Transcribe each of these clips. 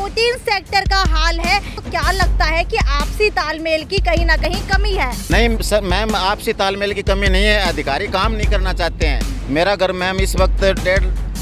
14 sector का हाल है। तो क्या लगता है कि आपसी तालमेल की कहीं ना कहीं कमी है? नहीं सर मैम, आपसी तालमेल की कमी नहीं है, अधिकारी काम नहीं करना चाहते हैं। मेरा घर मैम इस वक्त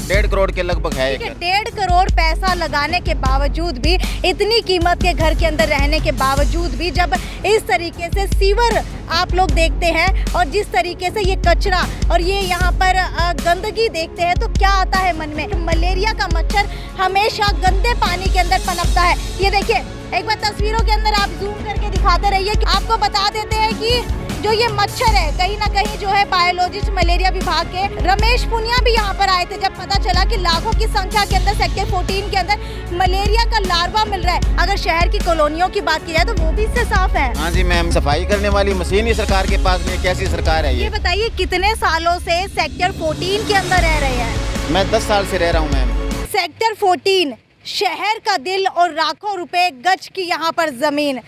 डेढ़ करोड़ के लगभग है। 1.5 करोड़ पैसा लगाने के बावजूद भी, इतनी कीमत के घर के अंदर रहने के बावजूद भी, जब इस तरीके से सीवर आप लोग देखते हैं और जिस तरीके से ये कचरा और ये यहाँ पर गंदगी देखते हैं तो क्या आता है मन में? मलेरिया का मच्छर हमेशा गंदे पानी के अंदर पनपता है। ये देखिए, एक बार तस्वीरों के अंदर आप जूम करके दिखाते रहिए। आपको बता देते हैं कि जो ये मच्छर है कहीं ना कहीं जो है बायोलॉजिस्ट मलेरिया विभाग के रमेश पुनिया भी यहाँ पर आए थे जब पता चला कि लाखों की संख्या के अंदर सेक्टर 14 के अंदर मलेरिया का लार्वा मिल रहा है। अगर शहर की कॉलोनियों की बात की जाए तो वो भी इससे साफ है। हाँ जी मैम, सफाई करने वाली मशीन ही सरकार के पास नहीं, कैसी सरकार है ये बताइए कितने सालों से सेक्टर 14 के अंदर रह रहे हैं? मैं 10 साल से रह रहा हूँ मैम। सेक्टर 14 शहर का दिल और लाखों रुपए गज की यहाँ पर जमीन।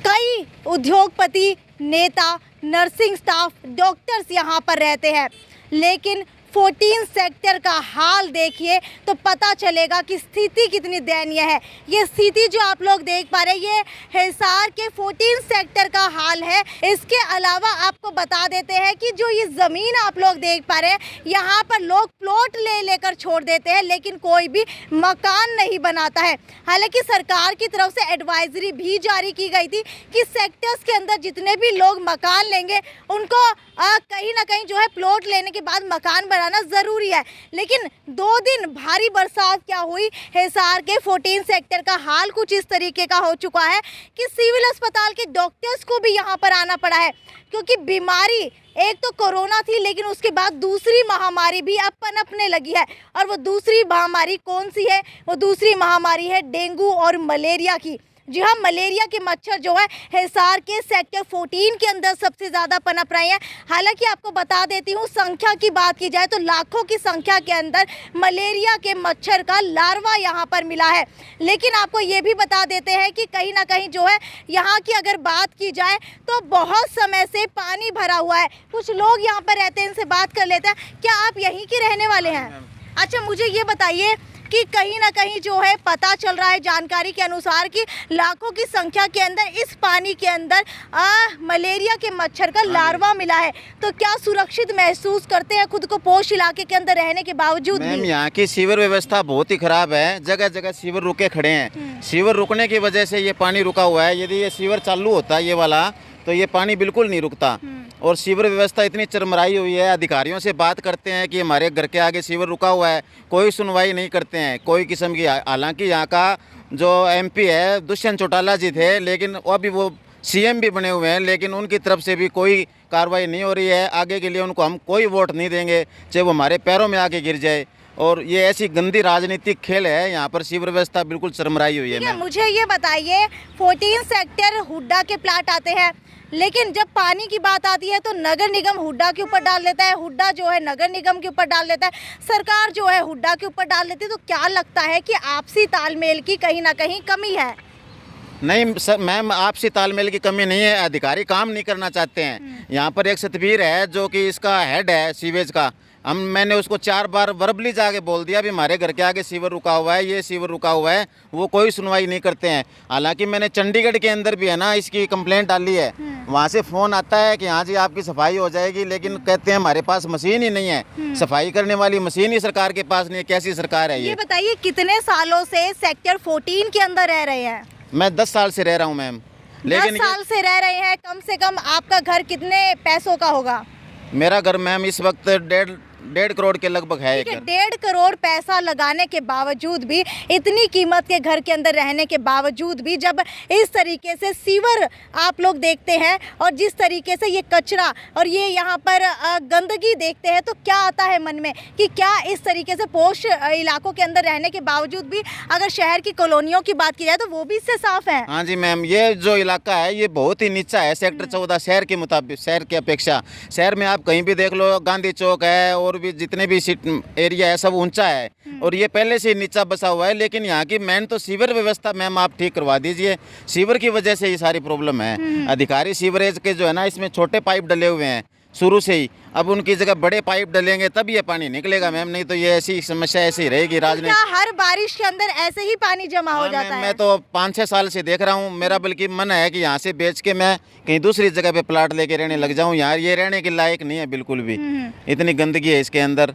कई उद्योगपति, नेता, नर्सिंग स्टाफ, डॉक्टर्स यहाँ पर रहते हैं, लेकिन 14 सेक्टर का हाल देखिए तो पता चलेगा कि स्थिति कितनी दयनीय है। ये स्थिति जो आप लोग देख पा रहे हैं ये हिसार के 14 सेक्टर का हाल है। इसके अलावा आपको बता देते हैं कि जो ये ज़मीन आप लोग देख पा रहे हैं यहाँ पर लोग प्लॉट ले लेकर छोड़ देते हैं, लेकिन कोई भी मकान नहीं बनाता है। हालांकि सरकार की तरफ से एडवाइजरी भी जारी की गई थी कि सेक्टर्स के अंदर जितने भी लोग मकान लेंगे उनको कहीं ना कहीं जो है प्लॉट लेने के बाद मकान बनाना ज़रूरी है। लेकिन 2 दिन भारी बरसात क्या हुई, हिसार के 14 सेक्टर का हाल कुछ इस तरीके का हो चुका है कि सिविल अस्पताल के डॉक्टर्स को भी यहाँ पर आना पड़ा है, क्योंकि बीमारी एक तो कोरोना थी, लेकिन उसके बाद दूसरी महामारी भी अब पनपने लगी है। और वो दूसरी महामारी कौन सी है? वो दूसरी महामारी है डेंगू और मलेरिया की। जी हाँ, मलेरिया के मच्छर जो है हिसार के सेक्टर 14 के अंदर सबसे ज़्यादा पनप रहे हैं। हालांकि आपको बता देती हूँ, संख्या की बात की जाए तो लाखों की संख्या के अंदर मलेरिया के मच्छर का लार्वा यहाँ पर मिला है। लेकिन आपको ये भी बता देते हैं कि कहीं ना कहीं जो है यहाँ की अगर बात की जाए तो बहुत समय से पानी भरा हुआ है। कुछ लोग यहाँ पर रहते हैं, इनसे बात कर लेते हैं। क्या आप यहीं के रहने वाले हैं? अच्छा, मुझे ये बताइए कि कहीं ना कहीं जो है पता चल रहा है जानकारी के अनुसार कि लाखों की संख्या के अंदर इस पानी के अंदर मलेरिया के मच्छर का लार्वा मिला है, तो क्या सुरक्षित महसूस करते हैं खुद को पोश इलाके के अंदर रहने के बावजूद? मैम, यहाँ की सीवर व्यवस्था बहुत ही खराब है, जगह जगह सीवर रुके खड़े हैं। सीवर रुकने की वजह से ये पानी रुका हुआ है। यदि ये सीवर चालू होता ये वाला तो ये पानी बिल्कुल नहीं रुकता। और सीवर व्यवस्था इतनी चरमराई हुई है, अधिकारियों से बात करते हैं कि हमारे घर के आगे सीवर रुका हुआ है, कोई सुनवाई नहीं करते हैं कोई किस्म की। हालांकि यहाँ का जो एमपी है दुष्यंत चौटाला जी थे, लेकिन अभी वो सीएम भी बने हुए हैं, लेकिन उनकी तरफ से भी कोई कार्रवाई नहीं हो रही है। आगे के लिए उनको हम कोई वोट नहीं देंगे, चाहे वो हमारे पैरों में आके गिर जाए। और ये ऐसी गंदी राजनीतिक खेल है, यहाँ पर सीवर व्यवस्था बिल्कुल चरमराई हुई है। मुझे ये बताइए, 14 सेक्टर हुड्डा के प्लाट आते हैं, लेकिन जब पानी की बात आती है तो नगर निगम हुड्डा के ऊपर डाल देता है, हुड्डा जो है नगर निगम के ऊपर डाल देता है, सरकार जो है हुड्डा के ऊपर डाल देती है। तो क्या लगता है कि आपसी तालमेल की कहीं ना कहीं कमी है? नहीं सर मैम, आपसी तालमेल की कमी नहीं है, अधिकारी काम नहीं करना चाहते हैं। यहाँ पर एक सतबीर है जो कि इसका हेड है सीवेज का, मैंने उसको 4 बार वर्बली जाके बोल दिया भी हमारे घर के आगे सीवर रुका हुआ है, ये सीवर रुका हुआ है, वो कोई सुनवाई नहीं करते हैं। हालांकि मैंने चंडीगढ़ के अंदर भी है ना इसकी कंप्लेंट डाली है, वहाँ से फ़ोन आता है कि हाँ जी आपकी सफाई हो जाएगी, लेकिन कहते हैं हमारे पास मशीन ही नहीं है, सफाई करने वाली मशीन ही सरकार के पास नहीं है। कैसी सरकार है ये? बताइए कितने सालों से सेक्टर 14 के अंदर रह रहे हैं? मैं 10 साल से रह रहा हूँ मैम। लेकिन 10 साल से रह रहे हैं, कम से कम आपका घर कितने पैसों का होगा? मेरा घर मैम इस वक्त डेढ़ करोड़ के लगभग है। 1.5 करोड़ पैसा लगाने के बावजूद भी, इतनी कीमत के घर के अंदर रहने के बावजूद भी, जब इस तरीके से सीवर आप लोग देखते हैं और जिस तरीके से ये कचरा और ये यहाँ पर गंदगी देखते हैं तो क्या आता है मन में कि क्या इस तरीके से पोश इलाकों के अंदर रहने के बावजूद भी अगर शहर की कॉलोनियों की बात की जाए तो वो भी इससे साफ है? हाँ जी मैम, ये जो इलाका है ये बहुत ही नीचा है सेक्टर 14 शहर के मुताबिक, शहर की अपेक्षा। शहर में आप कहीं भी देख लो, गांधी चौक है और भी जितने भी एरिया है सब ऊंचा है और ये पहले से नीचा बसा हुआ है। लेकिन यहाँ की मेन तो सीवर व्यवस्था मैम आप ठीक करवा दीजिए, सीवर की वजह से ये सारी प्रॉब्लम है। अधिकारी सीवरेज के जो है ना इसमें छोटे पाइप डले हुए हैं, शुरू से ही। अब उनकी जगह बड़े पाइप डलेंगे तब ये पानी निकलेगा मैम, नहीं तो ये ऐसी समस्या ऐसी ही रहेगी राजनीति। क्या हर बारिश के अंदर ऐसे ही पानी जमा हो जाता है? मैं तो 5-6 साल से देख रहा हूँ। मेरा बल्कि मन है कि यहाँ से बेच के मैं कहीं दूसरी जगह पे प्लाट लेके रहने लग जाऊँ। यार ये रहने के लायक नहीं है बिल्कुल भी, इतनी गंदगी है इसके अंदर।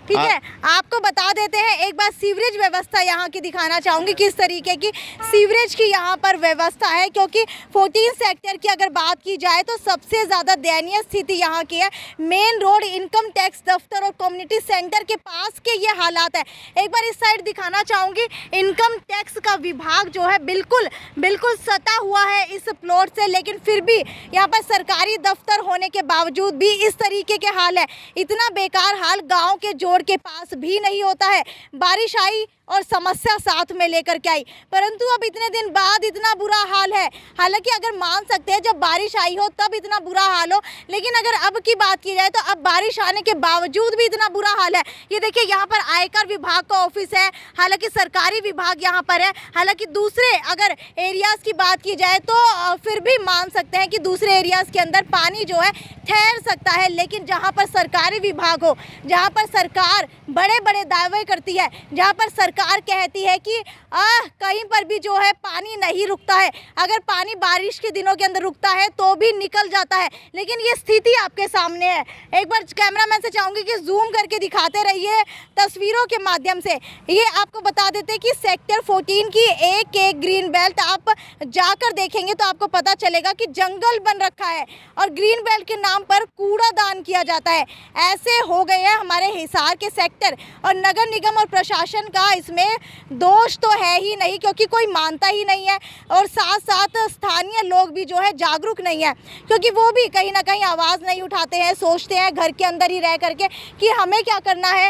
ठीक है, आपको बता देते हैं एक बार सीवरेज व्यवस्था यहाँ की दिखाना चाहूँगी, किस तरीके की सीवरेज की यहाँ पर व्यवस्था है। क्योंकि 14 सेक्टर की अगर बात की जाए तो सबसे ज़्यादा दयनीय स्थिति यहाँ की है। मेन रोड, इनकम टैक्स दफ्तर और कम्युनिटी सेंटर के पास के ये हालात है। एक बार इस साइड दिखाना चाहूँगी। इनकम टैक्स का विभाग जो है बिल्कुल सता हुआ है इस प्लॉट से, लेकिन फिर भी यहाँ पर सरकारी दफ्तर होने के बावजूद भी इस तरीके के हाल है। इतना बेकार हाल गाँव के जोड़ के पास भी नहीं होता है। बारिश आई और समस्या साथ में लेकर के आई, परंतु अब इतने दिन बाद इतना बुरा हाल है। हालांकि अगर मान सकते हैं जब बारिश आई हो तब इतना बुरा हाल हो, लेकिन अगर अब की बात की जाए तो अब बारिश आने के बावजूद भी इतना बुरा हाल है। ये देखिए यहाँ पर आयकर विभाग का ऑफिस है, हालांकि सरकारी विभाग यहाँ पर है। हालांकि दूसरे अगर एरियाज की बात की जाए तो फिर भी मान सकते हैं कि दूसरे एरियाज के अंदर पानी जो है ठहर सकता है, लेकिन जहाँ पर सरकारी विभाग हो, जहाँ पर सरकार बड़े बड़े दावे करती है, जहाँ पर सरकार कहती है कि कहीं पर भी जो है पानी नहीं रुकता है, अगर पानी बारिश के दिनों के अंदर रुकता है तो भी निकल जाता है, लेकिन ये स्थिति आपके सामने है। एक बार कैमरामैन से चाहूँगी कि जूम करके दिखाते रहिए तस्वीरों के माध्यम से। ये आपको बता देते हैं कि सेक्टर 14 की एक ग्रीन बेल्ट आप जाकर देखेंगे तो आपको पता चलेगा कि जंगल बन रखा है और ग्रीन बेल्ट के नाम पर कूड़ादान किया जाता है। ऐसे हो गए हैं हमारे हिसार के सेक्टर, और नगर निगम और प्रशासन का इसमें दोष तो है ही नहीं, क्योंकि कोई मानता ही नहीं है, और साथ साथ स्थानीय लोग भी जो है जागरूक नहीं है, क्योंकि वो भी कहीं ना कहीं आवाज़ नहीं उठाते हैं, सोचते हैं घर के अंदर ही रह करके कि हमें क्या करना है।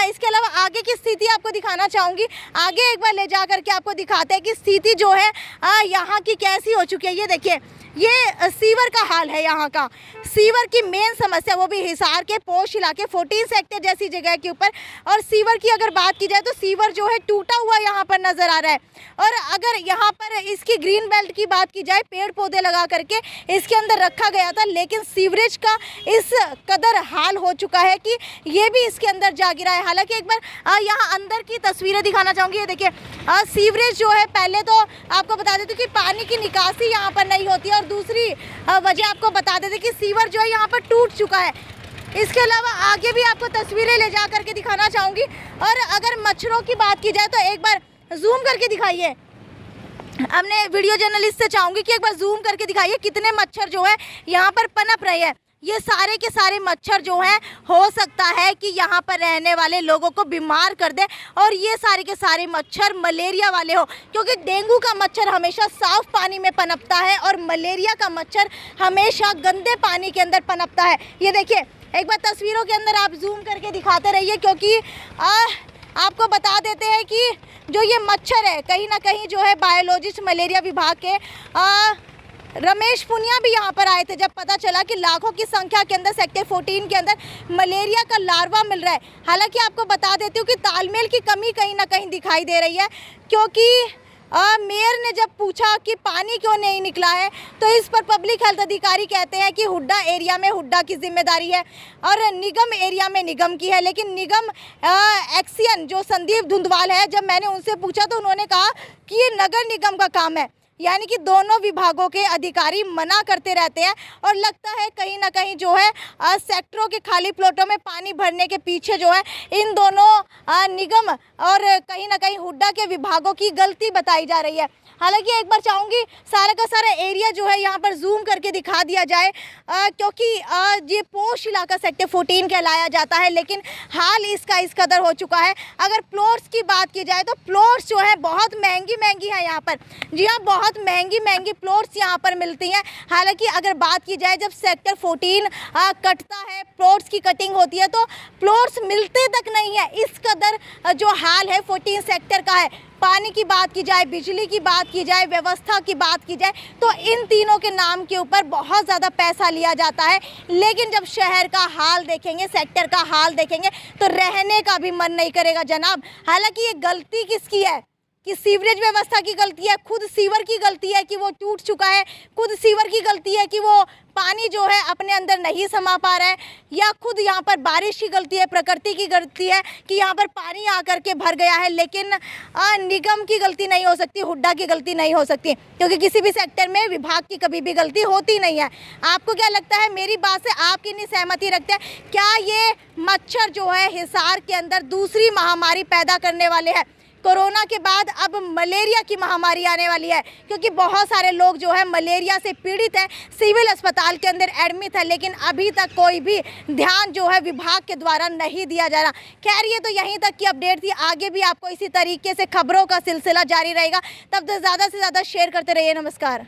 इसके अलावा आगे की स्थिति आपको दिखाना चाहूँगी। आगे एक बार ले जा करके आपको दिखाते हैं कि स्थिति जो है यहाँ की कैसी हो चुकी है। ये देखिए, ये सीवर का हाल है। यहाँ का सीवर की मेन समस्या, वो भी हिसार के पोश इलाके 14 सेक्टर जैसी जगह के ऊपर। और सीवर की अगर बात की जाए तो सीवर जो है टूटा हुआ यहाँ पर नज़र आ रहा है। और अगर यहाँ पर इसकी ग्रीन बेल्ट की बात की जाए, पेड़ पौधे लगा करके इसके अंदर रखा गया था, लेकिन सीवरेज का इस कदर हाल हो चुका है कि ये भी इसके अंदर जा गिरा है। हालांकि एक बार यहाँ अंदर की तस्वीरें दिखाना चाहूँगी। ये देखिए, सीवरेज जो है, पहले तो आपको बता देते कि पानी की निकासी यहाँ पर नहीं होती, और दूसरी वजह आपको बता देते कि सीवर जो है यहाँ पर टूट चुका है। इसके अलावा आगे भी आपको तस्वीरें ले जा करके दिखाना चाहूँगी। और अगर मच्छरों की बात की जाए तो एक बार जूम करके दिखाइए। हमने वीडियो जर्नलिस्ट से चाहूँगी कि एक बार जूम करके दिखाइए कितने मच्छर जो है यहाँ पर पनप रहे हैं। ये सारे के सारे मच्छर जो हैं, हो सकता है कि यहाँ पर रहने वाले लोगों को बीमार कर दे, और ये सारे के सारे मच्छर मलेरिया वाले हो, क्योंकि डेंगू का मच्छर हमेशा साफ पानी में पनपता है और मलेरिया का मच्छर हमेशा गंदे पानी के अंदर पनपता है। ये देखिए, एक बार तस्वीरों के अंदर आप जूम करके दिखाते रहिए, क्योंकि आपको बता देते हैं कि जो ये मच्छर है, कहीं ना कहीं जो है बायोलॉजिस्ट मलेरिया विभाग के रमेश पुनिया भी यहाँ पर आए थे, जब पता चला कि लाखों की संख्या के अंदर सेक्टर 14 के अंदर मलेरिया का लार्वा मिल रहा है। हालांकि आपको बता देती हूँ कि तालमेल की कमी कहीं ना कहीं दिखाई दे रही है, क्योंकि मेयर ने जब पूछा कि पानी क्यों नहीं निकला है तो इस पर पब्लिक हेल्थ अधिकारी कहते हैं कि हुड्डा एरिया में हुड्डा की जिम्मेदारी है और निगम एरिया में निगम की है। लेकिन निगम एक्सियन जो संदीप धुंधवाल है, जब मैंने उनसे पूछा तो उन्होंने कहा कि ये नगर निगम का काम है। यानी कि दोनों विभागों के अधिकारी मना करते रहते हैं, और लगता है कहीं ना कहीं जो है सेक्टरों के खाली प्लॉटों में पानी भरने के पीछे जो है इन दोनों निगम और कहीं ना कहीं हुड्डा के विभागों की गलती बताई जा रही है। हालांकि एक बार चाहूँगी सारा का सारा एरिया जो है यहाँ पर जूम करके दिखा दिया जाए, क्योंकि ये पोश इलाका सेक्टर 14 कहलाया जाता है, लेकिन हाल इसका इस कदर हो चुका है। अगर प्लॉट्स की बात की जाए तो प्लॉट्स जो है बहुत महंगी है यहाँ पर। जी हाँ, बहुत महंगी प्लॉट्स यहाँ पर मिलती हैं। हालांकि अगर बात की जाए जब सेक्टर 14 कटता है, प्लॉट्स की कटिंग होती है, तो प्लॉट्स मिलते तक नहीं है। इस कदर जो हाल है 14 सेक्टर का है। पानी की बात की जाए, बिजली की बात की जाए, व्यवस्था की बात की जाए, तो इन तीनों के नाम के ऊपर बहुत ज़्यादा पैसा लिया जाता है। लेकिन जब शहर का हाल देखेंगे, सेक्टर का हाल देखेंगे, तो रहने का भी मन नहीं करेगा जनाब। हालांकि ये गलती किसकी है? कि सीवरेज व्यवस्था की गलती है, खुद सीवर की गलती है कि वो टूट चुका है, खुद सीवर की गलती है कि वो पानी जो है अपने अंदर नहीं समा पा रहा है, या खुद यहाँ पर बारिश की गलती है, प्रकृति की गलती है कि यहाँ पर पानी आकर के भर गया है। लेकिन निगम की गलती नहीं हो सकती, हुड्डा की गलती नहीं हो सकती, क्योंकि किसी भी सेक्टर में विभाग की कभी भी गलती होती नहीं है। आपको क्या लगता है, मेरी बात से आप कितनी सहमति रखते हैं? क्या ये मच्छर जो है हिसार के अंदर दूसरी महामारी पैदा करने वाले हैं? कोरोना के बाद अब मलेरिया की महामारी आने वाली है, क्योंकि बहुत सारे लोग जो है मलेरिया से पीड़ित हैं, सिविल अस्पताल के अंदर एडमिट है, लेकिन अभी तक कोई भी ध्यान जो है विभाग के द्वारा नहीं दिया जा रहा। खैर, ये तो यहीं तक की अपडेट थी। आगे भी आपको इसी तरीके से खबरों का सिलसिला जारी रहेगा। तब तक ज़्यादा से ज़्यादा शेयर करते रहिए। नमस्कार।